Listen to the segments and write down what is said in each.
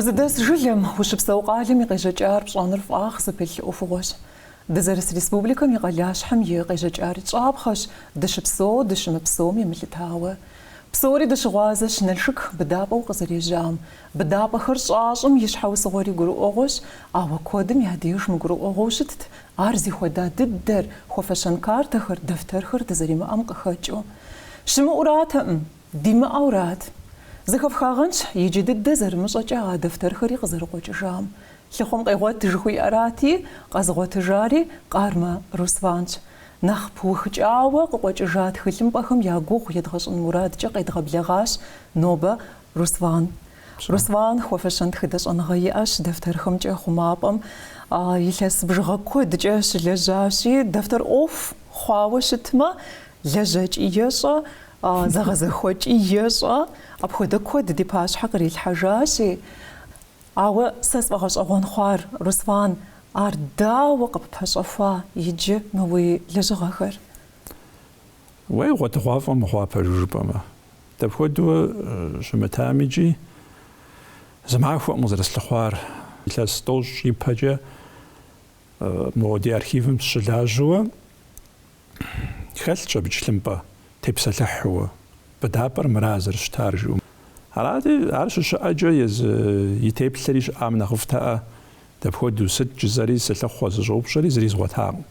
وزداس جلم وشبسو قالم يقيجج أرب شانر فاخ زبل أفوش دزرس ريسبوبليكا يقلاش حم يقيجج أرب شابخش دشبسو دشمبسوم يملتهاوه بصوري دشغازش نلشك بدابة وقزر يجام بدابة خرش عاشم يشحو صغوري قرو أغوش أو كودم يهديوش مقرو أغوشت أرزي خدا ددر خوفشان كار تخر دفتر خر دزري ما أمق خجو شما أوراتهم ديما أورات زخف خاغنش يجي ددزر مش أجا دفتر خري قزر قوجام لخوم قيغوات تجخوي أراتي قزغوات تجاري قارما روسفانش نخ بوخج آوا قوج جات خلم بخم ياغوخ يدغشن مراد جا قيدغ بلغاش نوبة روسفان خوفشن تخدش أنغياش دفتر خم جا خمابم يلس بجغكو دجاش لجاشي دفتر أوف خواوشتما لجاج إياشا زغزخوج إياشا أبخد كود دي باش حقري الحاجاشي أو ساس بغاش أغون خوار روسفان أردا وقب باشافا يجي موي لجغاخر وي غوتغوافا مخوا بجوبما تبخدو شمتاميجي زمعفو مزرس الخوار يلاس طوج يباجا مودي أرخيفم تشلاجوا خلتش بجلمبا تبسلحوا بدابر مرازر شتارجو هرادي عارش شاجا يز يتبسليش آمنا خفتاء تبخدو ست جزاري سلخوز جوبشري زريز غوتام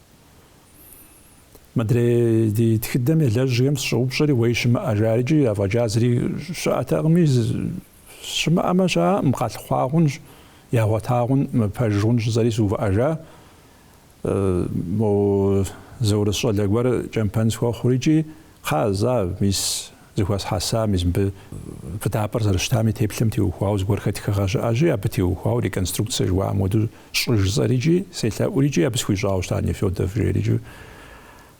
مدري دي تخدم يلاج يمس جوبشري ويشما أجارجي أفجازري شاتغميز شما أما شا مقال خواغنج يا غوتاغن مباجونج زري سوف أجا مو زور الصلاة جوار جنبان سوا خريجي خازا ميس زخواس حاسا ميس بدابر زرشتامي تبلم تيو خواوز برخت خاج أجي أبتيو خواو ريكونستركسيون جوا مودو شرج زريجي سيلا أوريجي أبسوي جاوش تاني في ود فريجي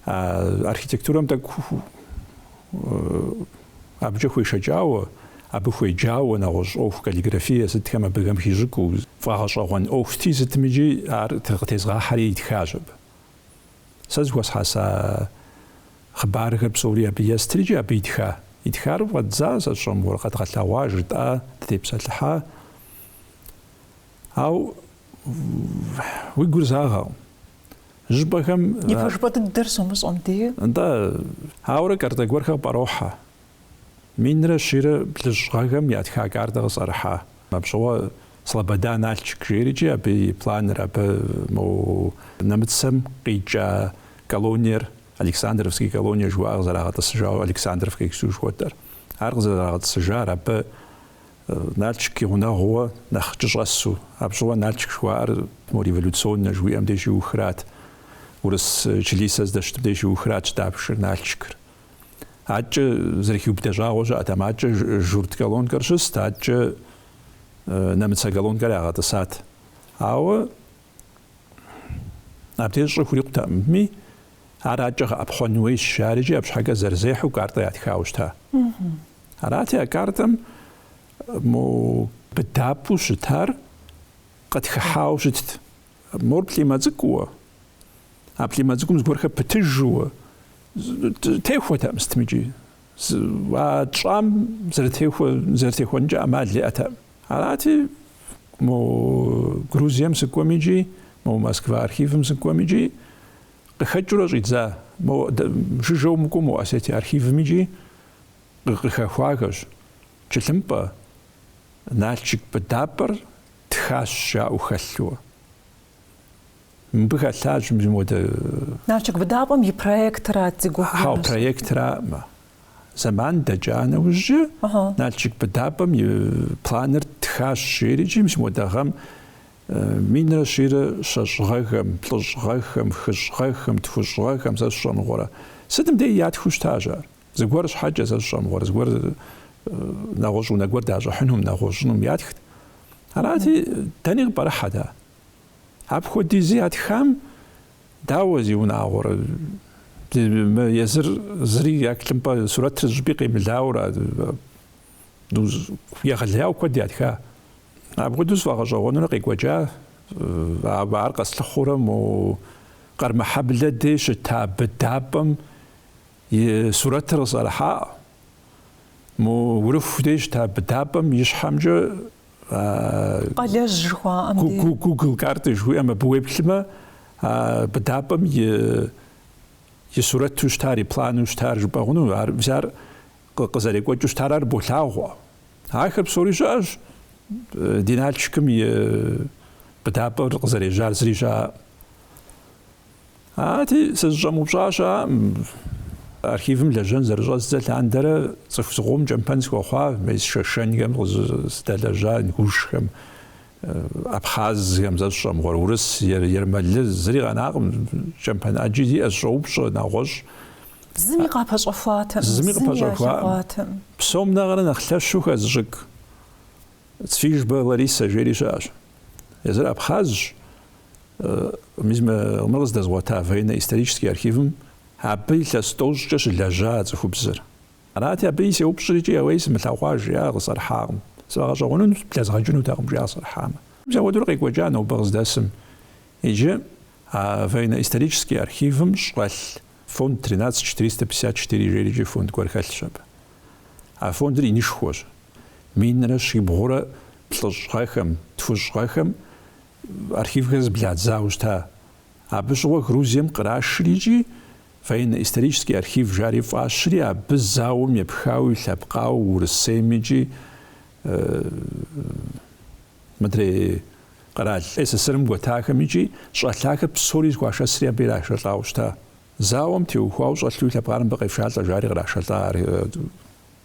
أركيتكتورم تك أبجي خوي شجاو أبو خوي جاو ناوش أوف كاليغرافية ست كما بغم هيجكو فاش أغوان أوف تي ست ميجي تزغا حري يتخاجب سازواس حاسا خبارك بسوريا بيستريجي أبيتخا يتخار وزاز شوم ورقة غلاواج تا تبسلحا أو ويقول زاغا جبكم يفجبت الدرس ومس أمدي أنت هاورا كارتا غورخا باروحا مين رشير بلجغاغم ياتخا كارتا صراحة مبشوا صلبدا نالشك جيريجي أبي بلانر أبي مو نمتسم قيجا كالونير ألكسندروفسكي كالونير جوا زراعة السجار ألكسندروفسكي سوجوتر هرغ زراعة السجار أبي نالشك هنا هو نخجج رسو أبشوا نالشك شوار مو ريفولوسيون نجوي أم ديجي وخرات ورس جليسز دشت ديجي وخرات دابشر نالشكر عج زريكيو بتجا وجا أتماج جورت كالون كرشست عج نمتسا كالون كراغة تسات أو أبتيج خليق تأمي أراجع أبخنويش شارجي أبش حاجة زرزيح وكارتا يتخاوشتها أراتي أكارتم مو بدابو شتار قد خاوشت مور بلي مازكوا أبلي مازكم زغورخه بتجوا تيخو تمستمجي واتشام زرتيخو نجا مالي أتم أراتي مو غروزيام سكوميجي مو موسكفا أرخيفم سكوميجي خجرو جيتزا مو جوجو مكو مو أسيتي أرخيف ميجي خواغش جلمبا نالشك بدابر تخاشا وخلوا مبغى ثاج مود نالشك بدابر مي بروجكترات زيغو هاو بروجكترا ما زمان دجانا وجه نالشك بدابر مي بلانر تخاش شيريجي مش مودغم مين رشير شجغهم بلجغهم خجغهم تفجغهم زشان غورا سدم دي يات خوشتاجر زغورش حاجه زشان غورا زغور ناغوجو ناغور داجا حنهم ناغوجنم ياتخت هراتي تاني برحدا اب خودي زيات خام داوزي وناغور يزر زري ياكلم صورة تجبيقي من داورا دوز يغلياو كوديات خا أبغدوس فاجعون رقيقوجا بعرقس الخورم وقرم حبل ديش تاب تابم صورة رصالحة مو ورف ديش تاب تابم يشحمجة قلاش جخوا جوجل كارت جوي أما بويبلما بدابم يسورة تشتاري بلان تشتار جبهونو عارف قزاري قوي تشتار بولاغوا آخر بسوري جاج دينالشكم بدابم قزاري جار زريجا هاتي سجمو بجاشا أرخيفم لجن زرجاز زل عندنا صفصقوم جنبان سكوخوا ميز ششنجم ستالجا نقوشكم أبخاز هم زشم غورس يرمل زريغ ناقم جنبان أجدي أشوبش ناقوش زمي قابش أفاتم زمي قابش أفاتم بسوم نغرا نخلشو خزجك تفيش بغلاريسا جيري شاش يزر أبخاز ميزما مرز دزغوتا فينا исторический архивм عبي لستوج جش لجات خبزر راتي عبي سيوبشري جي ويس متلواج يا غصر حام سواء جونون بلاز غجنو تاعهم جا صر حام جا ودور قيق وجانا وبغز داسم يجي فينا исторический архивм شغل فوند 13454 جيري فوند كورخال شاب فوند ري نيشخوش مين رشي بغورا بلجخاخم تفوجخاخم архив газ блядь заушта абшо грузием крашриджи файн исторический архив жари фашри абзаум епхау лапқау урсемиджи мадре قرال СССР готахамиджи шалаха псори гуашасри бираш лаушта заум тиу хауш атлу лапарам бегифшал жари грашалар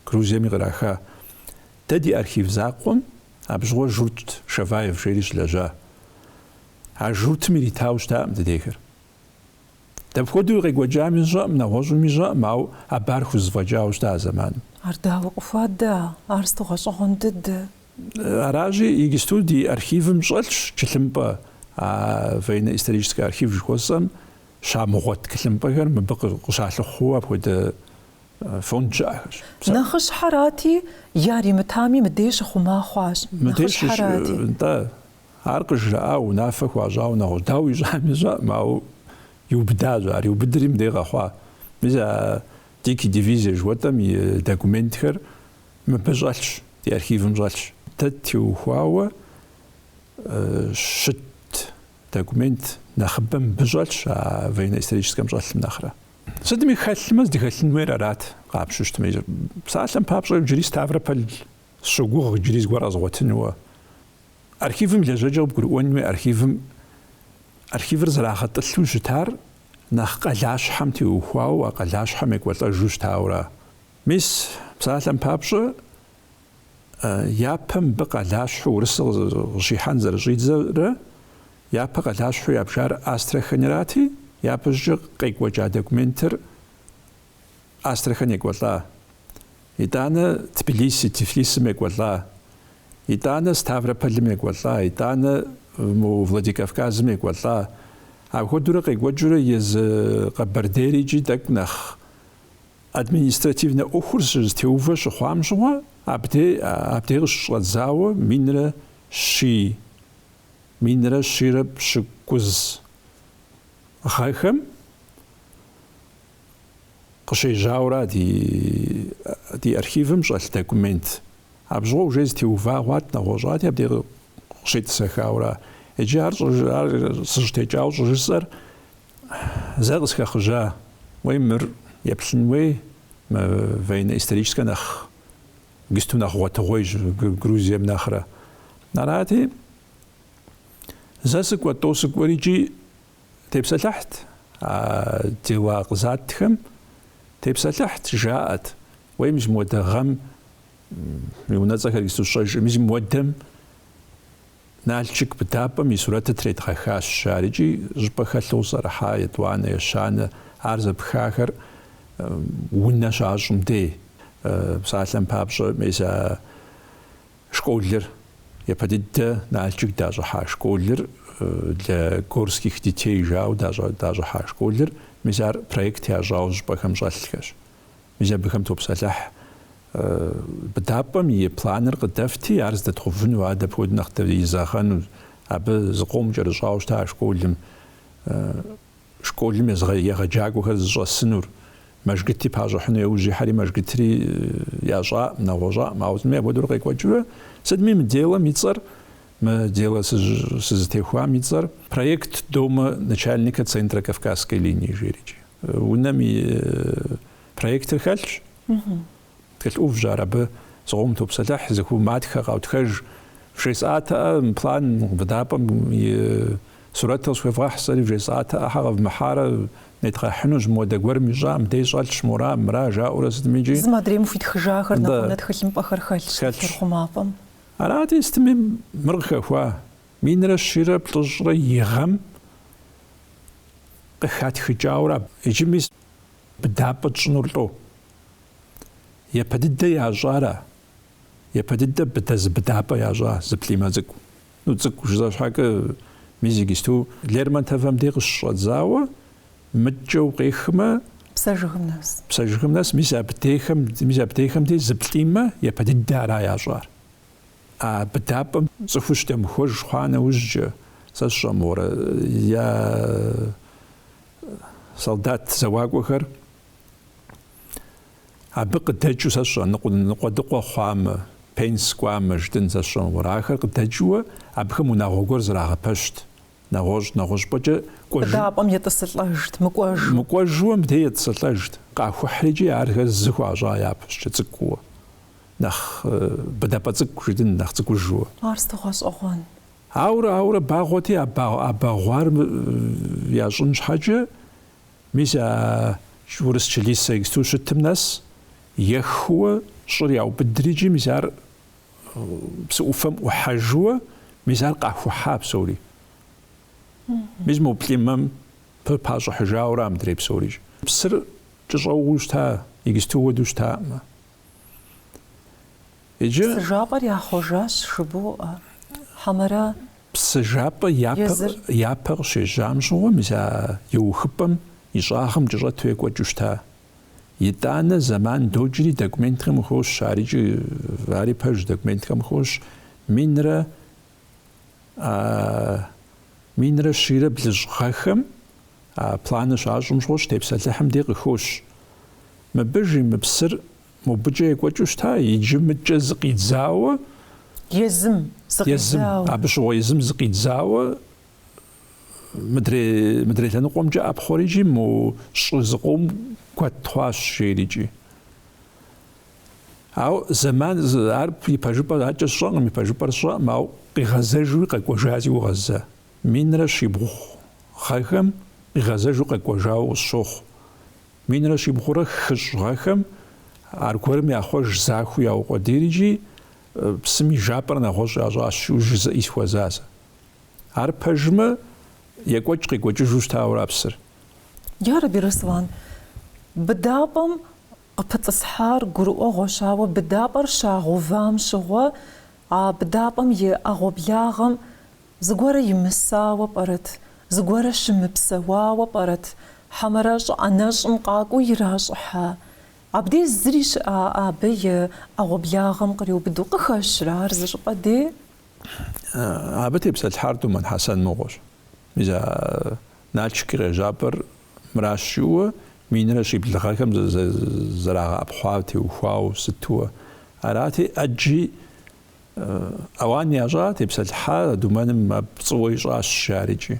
грузием граха тади архив зақон абшо журт шаваев жириш лажа عجوت ميريتاوش تام تديكر تبخدو رجوجا ميجا منوجو ميجا ماو أبارخوز فجاوش تا زمان أردا وقفات دا أرستغش عندد راجي يجستو دي أرخيف مشغلش كلمبا فين исторический архив جوزم شامغوت كلمبا غير مبقى قشاش خوا بخد فونجاش نخش حراتي ياري متامي مديش خما خواش نخش حراتي عرقش أو نافك وعجاو نغداو يجامجا ماو يبداج يبدري مديغا خوا ميزا ديكي ديفيزي جواتم دوكومنتر ما بجالش دي أرخيف مجالش تاتيو خواوا شت دوكومنت نخبم بجالش فين исторический مجالش نخرا صدمي خالمز دي خالن وير رات قابشوشت ميجا بسالم بابشو جريس تافربل شوغوغ جريس غواراز غوتنوا أرخيفم لجاجو بقولون أرخيفر زراعة تلوجتار نخ قلاش حمتي وخواو قلاش حمك ولا جوج تاورا مس بسالم بابشو يابم بقلاش حورس غشيحان زرجيت زر ياب قلاش حو يابشار أسترخنيراتي يابجق قيق وجا دوكمنتر أسترخنيك ولا إدانا تبليسي تفليس مك ولا إدانا ستافروبولميك ولا إدانا مو فلاديكافكازميك ولا أخذ رقيق وجرا يز قبرديري جدك نخ أدمينستراتيفنا أخرج تيوفا شخوام شوا أبدي غشغزاو مينرا شيرب شكوز خايخم قشي جاورا دي أرخيفم شغل دوكومنت أبجو جيز تيوفا وات نغوجات يبدي قشيت سخاورا إجار سجتيجاو جزر زغس خخجا ويمر يبلنوي ما فين исторический نخ جستو نخ واتغويج غروزيا مناخرا ناراتي زاسك واتوسك وريجي تيبسلحت تيوا قزاتكم تيبسلحت جاءت ويمش مودغم يونازك يستوشج مش مودم نالشك بتابم يسورات تريد خاش شارجي جبخ لوزر حايت وانا يشان عرض بخاخر ونا شاجم دي بسالم بابش ميزا شكولر يبدد نالشك داج حاش كولر لكورسكих детей жау даже حاش كولر ميزار проект я жау жбахам жалкаш ميزا بخم توبسلح بتابم يبلانر قدفتي عرض تخفن وعد بود نخت يزاخن أب زقوم جرجاوش تا شكولم يزغي يجاكو هذا الجسنور مجدتي باجحنا يوجي حري مجدتري ياجا نوجا ما وزمي بدور قيقوجوا سدمي مديلا ميتصر ما دела сызытехуам ицӏэр проект Дома начальника Центра Кавказской линии жиричи. Унами проектыр хэлъщ. Тхэл ӏув жар абы зыгъум топсэлъыхь зыхуэматхэ къаутхэж 6 саӏатэ план быдапӏэм и сурэтыр схуефӏэхь сэри 6 саӏатэ ӏыхьэ къэвмыхьарэ нетгъэхьыну зымыуэдэ гуэрым ищӏам дей щӏэлъщ мора мыра жаӏэурэ сытымичӏи. Зым адрейм хуитхыжахэр нэхъунэ тхылъымпӏэхэр хэлъщ хъумапӏэм. Арати стыми мыргъэхуа минрэ щирэ плӏыщӏрэ игъэм къыхатхыкӏауэ иджыми быдапӏэ тщӏынур лӏо. Япэ дыдэ ящӏарэ, япэ дыдэ быдапӏэ ящӏа зыплӏимэ цӏыкӏу. Ну цӏыкӏу жызащхьакӏэ мизигисту Лермонтовым дей къыщыщӏэдзауэ мыкӏэу къехмэ псэжыгым нэс мис абдейхэм дей зыплӏимэ япэ дыдэ ара ящӏар. А быдапӏэм цӏыхур щытемыхуэж хъуа нэужькӏэ сэ сщӏэмыурэ я солдат зэуакӏуэхэр абы къыдэкӏыу сэ сщӏэ ныкъуэдыкъуэ хъуамэ, пенс кӏуамэ жытын сэ сщӏэмыурэ ахэр къыдэкӏыуэ абыхэм унагъуэ гуэр зрагъэпэщт. Нэгъуэщӏ-пӏэкӏэ быдапӏэм етӏысылӏэжт, мыкӏуэжууэ мыбдей етӏысылӏэжт. Къахухьрикӏи ар зы хуащӏа япэщкӏэ цӏыкӏууэ. Նախ բդապացիկ ժդին նախ ցկուժու արստողասողան աուրա բաղոթի աբաղվար яжыншхаҗы միսա շուրս չլիսը գստուշտմնաս ехуа շրիաու բդրիջի միսար սուֆեմ ու հաջուը միսար qahwa psori միս մոպլիմամ փփաժ հժաուրամ դրեպսորի սր ճշողուշտա իգստուոդուշտա Сжапар яхожаш шыбу хамара сжапа япер шежамжуэ миса юхыпам ишахым жжату екӏуэкӏыщта. Итӏанэ зэман доджри документхэм хош шарикӏи ари пэж документхэм хош минрэ ширэ блыжгъэхэм планы щащӏым щхъущ тепсэлъыхьым де къыхош. Мыбы жимыпсыр мобыджэ екӏуэкӏыщта иджы мыкӏэ зыкъидзауэ езым абы щыгъуэ езым зыкъидзауэ мыдрей лъэныкъуэмкӏэ ӏэпхъуэрикӏи мо щӏы зыкъом куэд хъуащ жерикӏи. Ауэ зэман ар и пэжыпӏэ акӏэ сщӏэкъым, и пэжыпӏэр сщӏэкъым, ауэ къигъэзэжууи къэкӏуэжази угъэзэ. Минрэ щибгъугъэхэм къигъэзэжу къэкӏуэжауэ къысщохъу. Минрэ щибгъурэ хыщӏгъэхэм аргуэрым яхъуэж захуи яукъуэдирикӏи псым и жапӏэр нэгъуэщӏ ящӏащ жызыӏи схуэзазэ. Ар пэжымэ екӏуэкӏ къекӏуэкӏыжу щтауэра псыр. Ярэби Руслан, быдапӏэм къыпыцӏысхьар гурыӏуэгъуэ щауэ быдапӏэр щагъэувам щыгъуэ а быдапӏэм и ӏэгъуэблагъэм зыгуэрэ имысауэ пӏэрэт, зыгуэрэ щымыпсэуауэ пӏэрэт, хьэмэрэ щӏыӏэнэщӏым къакӏуэу иращӏыхьа. Абдей зыри щыӏа абы и ӏэгъуэблагъэм къриубыду къыхэщрэ ар зыщӏыпӏэ де? Абы тепсэлъхьар Думэн Хьэсэн мыгъуэщ. Мис налчки къежьапӏэр мыращ жыӏуэ минрэ щиблыгъэхэм зэрагъэӏэпхъуауэ теухуауэ сытууэ. Арати ӏэджи ауан ящӏа тепсэлъхьа Думеным пцӏыуэ ищӏащ жарикӏи.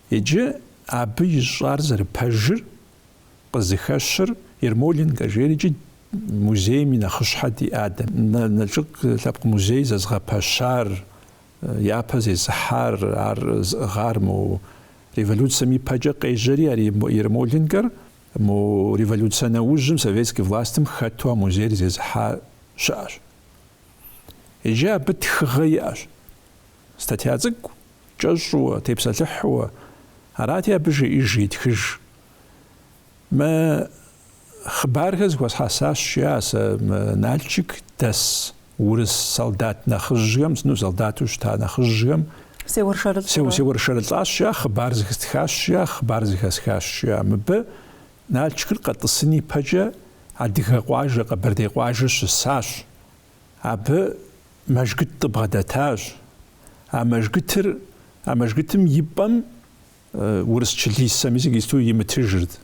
Иджы абы ищӏар зэрыпэжыр къызыхэщыр Ермолинкэ жерикӏи музейм и нэхъыщхьэ диӏадэ. Налшык лъэпкъ музей зэзгъэпэщар, япэ зезыхьар, ар зыӏыгъар мо революцием ипэкӏэ къежьэри ар Ермолинкэр мо революцие нэужьым советский властым хэту а музейр зезыхьа щыӏэщ. Иджы абы тхыгъэ иӏэщ. Статья цӏыкӏу кӏэщӏууэ, тепсэлъыхьууэ. Арати абы жиӏэж итхыж. Хъыбархэр зыхуэсхьэсащ жиӏэ Налчик дэс урыс солдат нэхъыжьхэм, солдату щыта нэхъыжьхэм сеуэршэрылӏащ жиӏэ, хъыбар зыхыстхащ жиӏэ, хъыбар зыхэсхащ жиӏэ. Мыбы Налчикыр къэтӏысын ипэкӏэ адыгэ къуажэ, къэбэрдей къуажэ щысащ. Абы мэжгыт къыбгъэдэтащ. А мэжгытым и пӏэм урыс чылисэми зыгисту имытыжырт.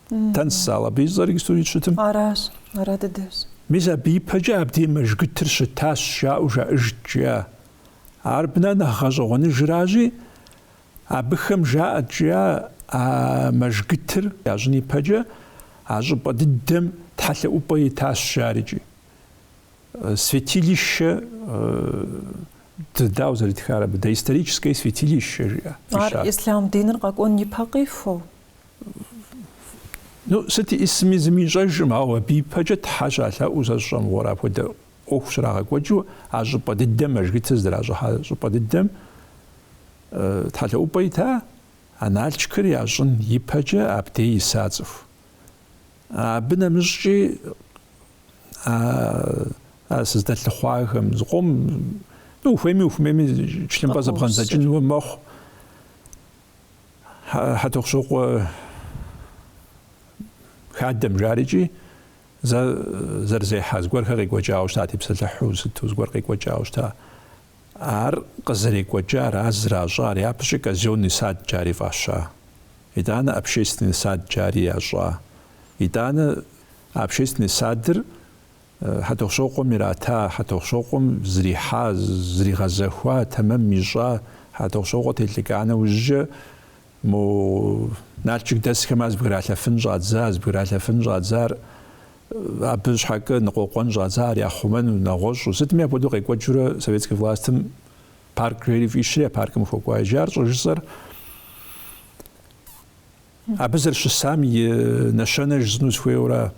تنسى بيزر يستوري شتم عراش أراددش ميزا بيبجا أبدي مجقتر شتاس شاء وجا إجتيا عربنا نخزوغن جراجي أبخم جاء جاء مجقتر يجني بجا عجب الدم تحت أوباي تاس شارجي святилище да узритхара да историческое святилище ислам динер как он не пaqifo ну сати исми змижажма ва бипаджат хажала узашам вора пода охшрага годжу ажу поддем ажгитс дража ажу поддем тхала упайта аналчкыр яжын ипаджа абдей исацов бинамжи создать лохвагам згом ну феми член база бранзачин мох хатохшоq خادم جاريجي زرزي حاز غورخي غوجاو شتاتي بسلحو ستوز غورخي غوجاو شتا ار قزري غوجار ازرا جار يابشي كزوني ساد جاري فاشا إدانا أبشيستني ساد جاري أجوا إدانا أبشيستني سادر هتوشوقم مراتا هتوشوقم زريحا زريغزهوا تمام ميجا هتوشوقت اللي كانوا وجه مو نالشك دس كماز بغرالة فنجات زاز بغرالة فنجات زار أبش حكا نقوقون جازار يا خومن ونغوش وستمي أبودو غيقوات جورا سويتسك فلاستم بارك كريتيف إشريا بارك مفوقوا جار جزر أبزر شسامي نشانة جزنوز فيورا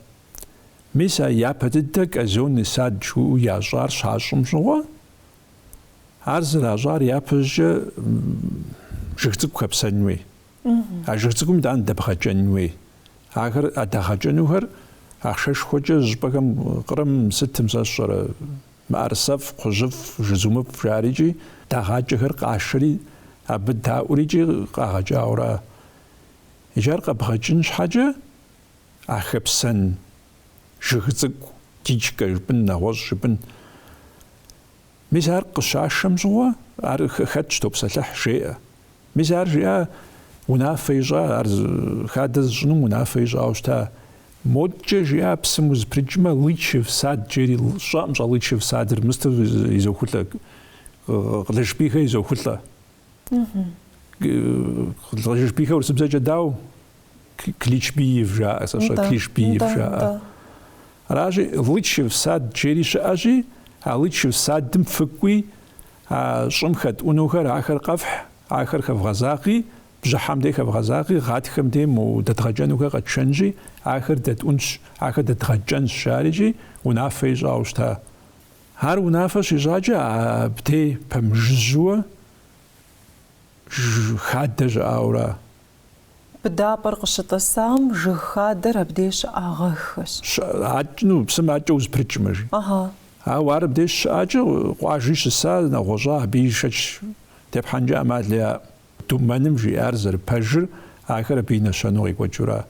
ميسا يابددك أزون نساد جو ياجار شاشم جوا عرض راجار يابج جغتك خبسنوي أجغتكم دان دبخجنوي آخر أدخجنوهر أخشش خوجة جبكم قرم ستم ساشر معرصف خجف جزومف جاريجي دخاجهر قاشري أبدا أوريجي قاجاورا إجار قبخجنش حاجة أخبسن جغتك تيجك جبن نغوز جبن ميزار قشاشم جوا خدش توبسلح شيء ميزار جاء ونافيجا خادز جنو ونافيجا أوشتا موجة جاء بسموز بريجما ليتشف ساد جيري شامش ليتشف سادر مستر يزوخلا قلش بيها يزوخلا قلش بيها ورسبزاجة داو كليش بيف جاء أساسا كليش بيف جاء راجي ليتشف ساد جيري شاجي ليتشف ساد دم فكوي شمخت ونوخر آخر قفح آخر خف غزاقي بجحام ديك بغزاقي غاد خم ديم ودتغجنو كا قتشنجي آخر دتونش آخر دتغجن شارجي ونافيج أوشتا هار ونافش جاجا بتي بمجزوة خادج أورا بدا برقشة السام جخادر أبديش أغخش عجنو بسم عجوز بريتشمجي وار بديش عجو قواجيش السال نغوجاه بيشش تبحنجا ماليا دومانم جي أرزر بجر آخر بينا شنوغي قوجورا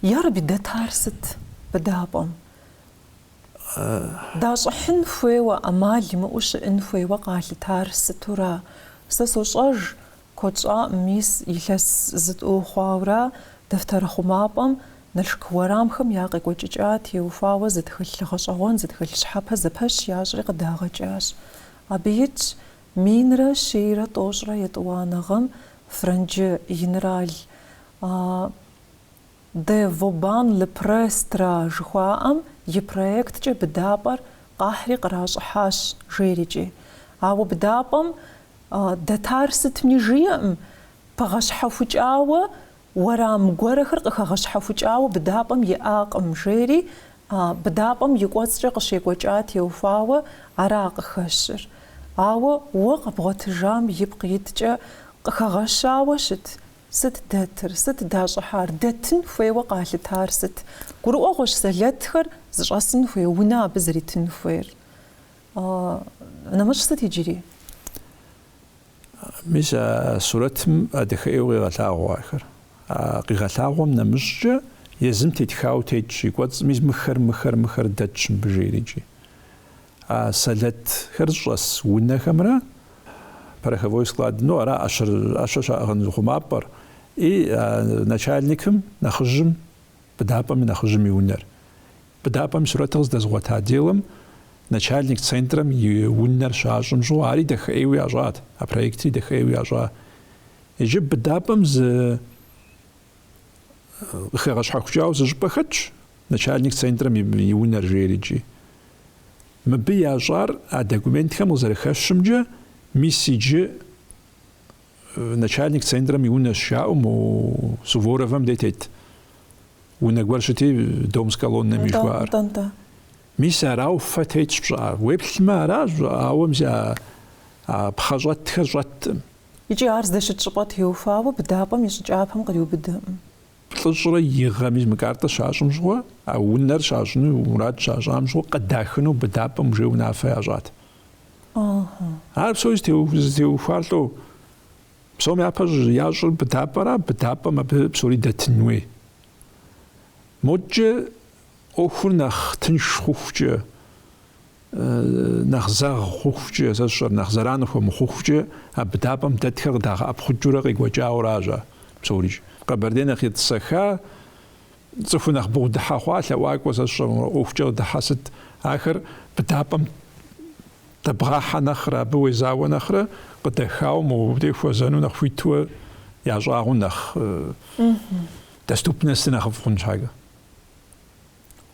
يا ربي دا تارست بدابم داش حنفوي وأمالي مؤش انفوي وقالي تارست تورا سسوش أج كوتشا ميس يلس زد أوخواورا دفتر خمابم نلشك ورامخم ياقي قوججات يوفاوة زد خل خشغون زد خل شحابها زبهش ياجري قداغ جاش أبيت مينرا شيرا توجرا يتوانغم فرنج ينرال دي فوبان لبرسترا جخواام يبرويكت جي بدابر قاحري قراج حاش جيريجي او بدابم دتارست ميجيم بغش حفوجاوة ورام غورخر قخش حفوجاوة بدابم ياقم جيري بدابم يقواتجي قشيقوجات يوفاوة عراق خشر أو وقب غتجام يبقى يتجا خغشاوة شت ست داتر ست داج حار داتن في وقع لتار ست قرؤ أغش سليتخر زجاسن في ونا بزري تنفير أنا مش ست يجري مش صورتهم أدخيو غلاغو آخر غلاغو من مشجع يزم تتخاو تيجي قوات مش مخر داتش بجيريجي سالت خرجس ونا خمرة برخوي سклад ну ара ашша غنزخو мапар и начальникам нахжим быдапӏэм и нэхъыжьым и унэр. Быдапӏэм сурэтыр здэзгъуэта делым начальник центрым и унэр щащӏым щӏу ари дэхэӏейуи ящӏат, а проектри дэхэӏейуи ящӏа. Иджы быдапӏэм къыхэгъэщхьэхукӏауэ зы щӏыпӏэ хэтщ начальник центрым и унэр жери иджы. Мыбы ящӏар а документхэм къызэрыхэщымкӏэ мис иджы начальник центрым и унэ щаӏэу мо Суворовым де тет. Унэ гуэр щыти дом с колоннэм и жыхуаӏэр. Мис арау фэ тетщ пщӏыӏэ. Уеплъмэ аращ, ауэ мис пхъэщӏэтхэр щӏэттым. Иджы ар здэщыт щӏыпӏэ теухуауэ быдапӏэм и щӏыкӏапэм къриубыдэӏым. Плӏыщӏрэ игъэми мыкӏартэ щащӏым щыгъуэ, а унэр щащӏыну, мурад щащӏам щыгъуэ къыдахыну быдапӏэм уже унафэ ящӏат. Ар псори зытеухуар лӏо псом япэ ящӏыр быдапӏэра, быдапӏэм абы псори дэтын хуей. Моджэ ӏуэхур нэхъ тынш хъухукӏэ, нэхъ зэгъ хъухукӏэ, зэщӏэр нэхъ зэран хуэмыхъухукӏэ, а быдапӏэм дэтхэр къыдагъэӏэпхъукӏыурэ къекӏуэкӏауэращ псори. Къэбэрдей нэхъ етӏысэха, цӏыху нэхъ бгъудыхьэ хъуа, лъэӏуакӏуэ зэщӏэр ӏуэхукӏэ къыдыхьэ сыт, ахэр быдапӏэм дэбгъахьэ нэхърэ, абы уезауэ нэхърэ къыдэхауэ мобдей хуэзэну нэхъ хуитууэ ящӏагъыу нэхъ доступності нэхъ хъун щхьэкӏэ.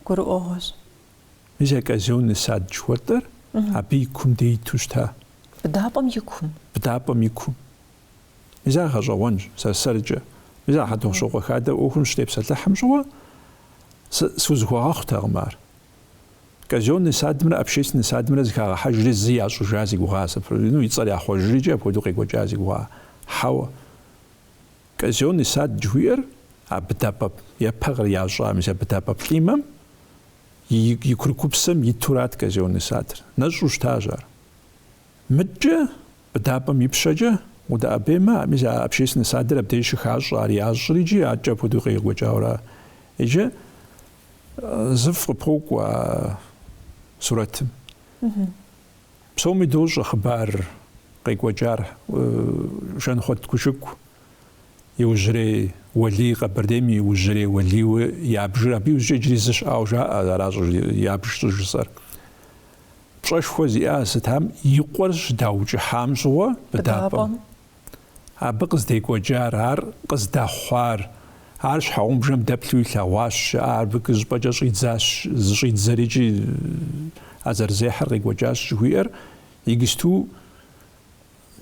Гурыӏуэгъуэщ. Мис оказион нысат жыхуэтӏэр абы и кум де иту щыта. Быдапӏэм и кум? Быдапӏэм и кум. Мис ар гъэщӏэгъуэнщ сэрыкӏэ. Мис ар хьэдэгъущӏыгъуэ хадэ ӏуэхум щытепсэлъыхьым щыгъуэ сузыхуагъэхъутэкъым ар. Казион нысадымрэ общественный нысадымрэ зыхагъэхьэжри зы ящӏыжа зи гугъа, и цӏэр яхъуэжрикӏэ апхуэдэу къекӏуэкӏа зи гугъа. Хьэуэ казион нысад жыхуиӏэр а быдапӏэ епэгъыр ящӏа, мис а быдапӏэ плӏимэм и курыкупсэм итурат казион нысадыр. Нэщӏу щытащ ар. Мыджэ быдапӏэм ипщэкӏэ удэӏэбеймэ, мис а общественный нысадыр абдей щыхащӏэ, ар ящӏыр икӏи атӏкӏэ апхуэдэу къекӏуэкӏауэра. Иджы зыф къыпокӏуэ сурэтым. Псоми дощӏэ хъыбар къекӏуэкӏар Жанхъуэт Гушыгу иужьрей Уэлий Къэбэрдейм и ужьрей Уэлийуэ ябжыр, абы иужьрей иджыри зыщӏауэ жаӏэ, аращ ябж щӏыж жысӏэр. Пщӏэшхуэ зиӏэ сытам и къуэр щыдаукӏыхьам щыгъуэ быдапӏэм. Абы къыздекӏуэкӏар, ар къыздахъуар, ар щхьэгъубжэм дэплъу илъэгъуащ, ар абы щӏыпӏэкӏэ щӏидзащ, зыщӏидзэри икӏи а зэрызехьэр къекӏуэкӏащ жыхуиӏэр, икӏысту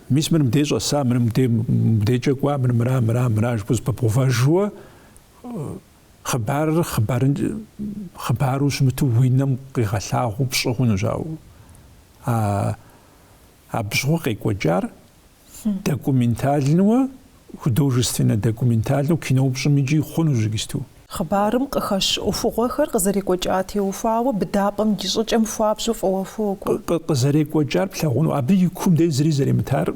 мис мыр мыбдей щӏэса, мыр мыбдейкӏэ кӏуа, мыр мыра жыпӏэу зыпэбгъувэжууэ хъыбару щымыту уи нэм къигъэлъагъуу пщӏы хъунущ. Абы щыгъуэ къекӏуэкӏар документальнэуэ, художественнэ документальнэу киноупщӏым икӏи хъунущ икӏысту. Хъыбарым къыхэщ ӏуэхугъуэхэр къызэрекӏуэкӏа теухуауэ быдапӏэм ди щӏыкӏэм хуабжьу фӏыуэ фокӏуэ. Къызэрекӏуэкӏар плъагъуну, абы и кум дей зыри зэремытар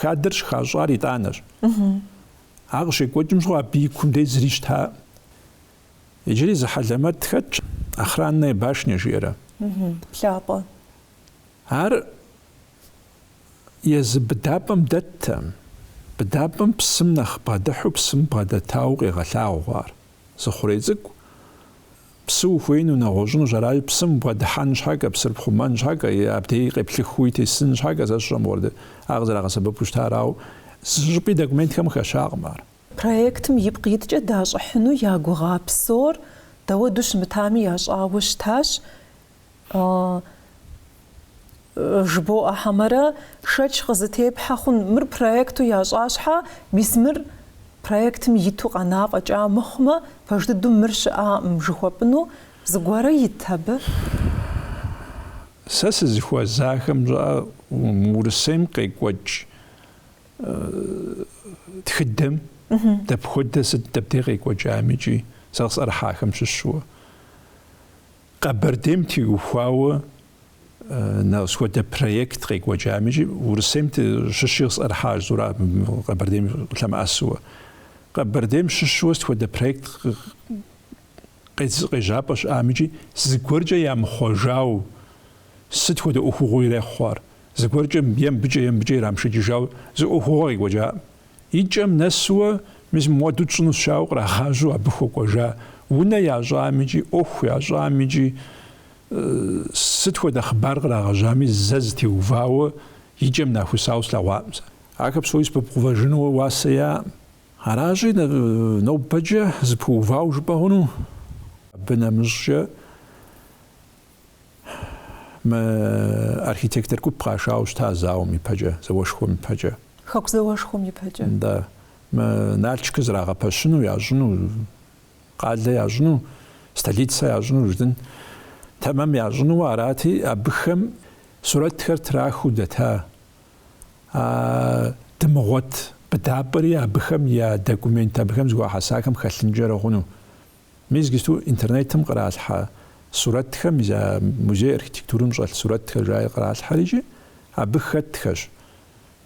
хадэр щыхащӏар итӏанэщ. Ар къыщекӏуэкӏым щыгъуэ абы и кум дей зыри щыта. Иджыри зы хьэлэмэт хэтщ, охранная башня жиӏэрэ. Плъапӏэ. Ар езы быдапӏэм дэтэ. Быдапӏэм псым нэхъ бгъэдыхьу, псым бгъэдэтауэ къегъэлъагъуэ ар. Зыхъурей цӏыкӏу псы ухуеину нэгъуэщӏыну жэрай, псым бгъэдыхьэн щхьэкӏэ, псыр пхъумэн щхьэкӏэ, абдей къеплъыхууи тесын щхьэкӏэ зэщӏэм уэрдэ ар къызэрагъэсэбэпу щытарауэ зыщӏыпӏи документхэм хэщакъым ар. Проектым ипкъ иткӏэ дащӏыхьыну я гугъа псор дэуэду щымытами ящӏауэ щытащ. Жыбоӏэ хьэмэрэ шэч къызытепхьэ хъун, мыр проекту ящӏащхьэ, мис мыр проектым иту къэна фӏэкӏа мыхъумэ, пэж дыдэу мыр щыӏаӏым жыхуэпӏыну зыгуэрэ ит абы. Сэ сызыхуэзахэм щӏыӏэ Урысейм къекӏуэкӏ тхыдэм дэпхуэдэ сыт дэбдей къекӏуэкӏами икӏи сэ къысӏэрыхьахэм щыщууэ. Къэбэрдейм теухуауэ схуэдэ проект къекӏуэкӏами икӏи Урысейм щыщи къысӏэрыхьащ зура Къэбэрдейм лъэмыӏэсууэ. Къэбэрдейм щыщууэ схуэдэ проект къежьапӏэ щыӏами икӏи зыгуэркӏэ ямыхъуэжауэ сыт хуэдэ ӏуэхугъуэ ирехъуар. Зыгуэркӏэ ембыкӏэ ирамшэкӏыжауэ зы ӏуэхугъуэ къекӏуэкӏа. И кӏэм нэсууэ Мис модут шну шау крахажу абху кожа уна яжамиджи оху яжамиджи сытху да хабар крагажами зазти увао иджем нахусаус лавамс акапсуис попроважну васая харажи но баджа зпувау жбагуну бенамжа ма архитектор ку прашаус тазау ми паджа завошху ми паджа хак завошху ми паджа да ма налчка зрага пашну яжну قال يجنو столица يجنو جدًا تمام يجنو عراتي أبخم صورت خرط راخو دتها دمغت بدابري أبخم يا دوكومنت أبخم زوا حساكم خلنجر خونو ميزجتو إنترنت مقرات ح صورت خم إذا موزي أركتيكتورم جال صورت خجاي قرات حريجي أبخت خش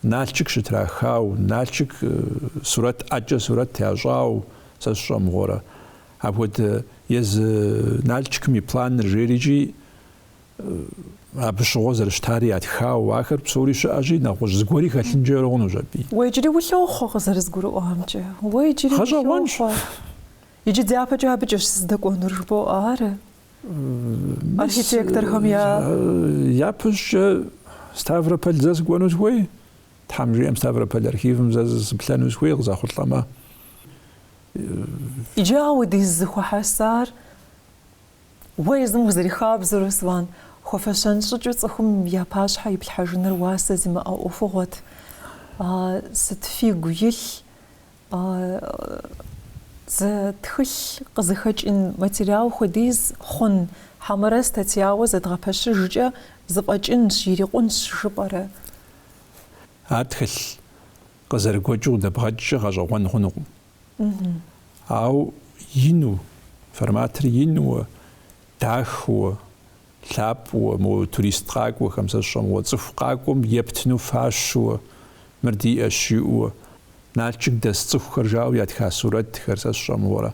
نالشك شتراخاو نالشك صورت أجا صورت يجاو سشام غورا أبود يز نالشك مي بلان رجيجي أبشغوز رشتاري أتخاو وآخر بصوريش أجي ناقوش زغوري خلنجر غونو جابي ويجري وشو خغزر زغورو أهمجه ويجري وشو يجي ديابا جاب جوش صدقون رجبو آره أركيتكتر هم يا بش ستافروبل زاز غونو زوي تحمجي أم ستافروبل أركيفم زاز بلانو زوي غزا خلطما يجاود يزخو حسار ويزم وزري خاب زروسوان خوفشان شجو صخم يا باش حي بالحجنر واسه زي او فوغت ستفي غيل ز تخش قزخج ان ماتيريال خديز خن حمرس تتياوز دغبش ججا زباجن شيريقون شبره ادخل قزرغوجو دبغج غجوان خنو أو ينو فرماتر ينو داخو لابو مو توريست قاقو خمسة شم وصف قاقوم يبتنو فاشو مردي أشيو نالشك دست صف خرجاو يدخل صورت خمسة شم ورا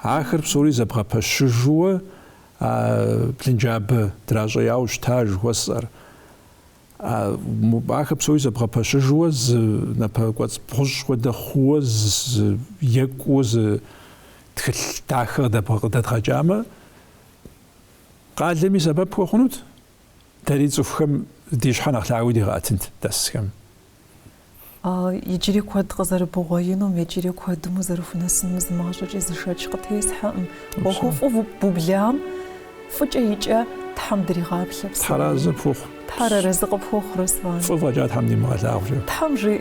آخر بصوري زبغا بشجوا بلنجاب دراجة ياوش تاج وصر آخر بصوري زبغا بشجوا ز نبى قط بخش وده خوز يكوز تخل داخل دبغا دراجامة قال لي سبب هو خنوت تريد تفهم ديش حناخ العودي غاتنت دسكم يجري كود غزر بوغاينو يجري كود مزرف ناس مزماجو جيز شاج قتيس حام وخوف بوبلام فجأة يجا تحمدري غابش تحرز بوخ تحرز رزق بوخ رسوان فوجات حمدي ما لا تحمجي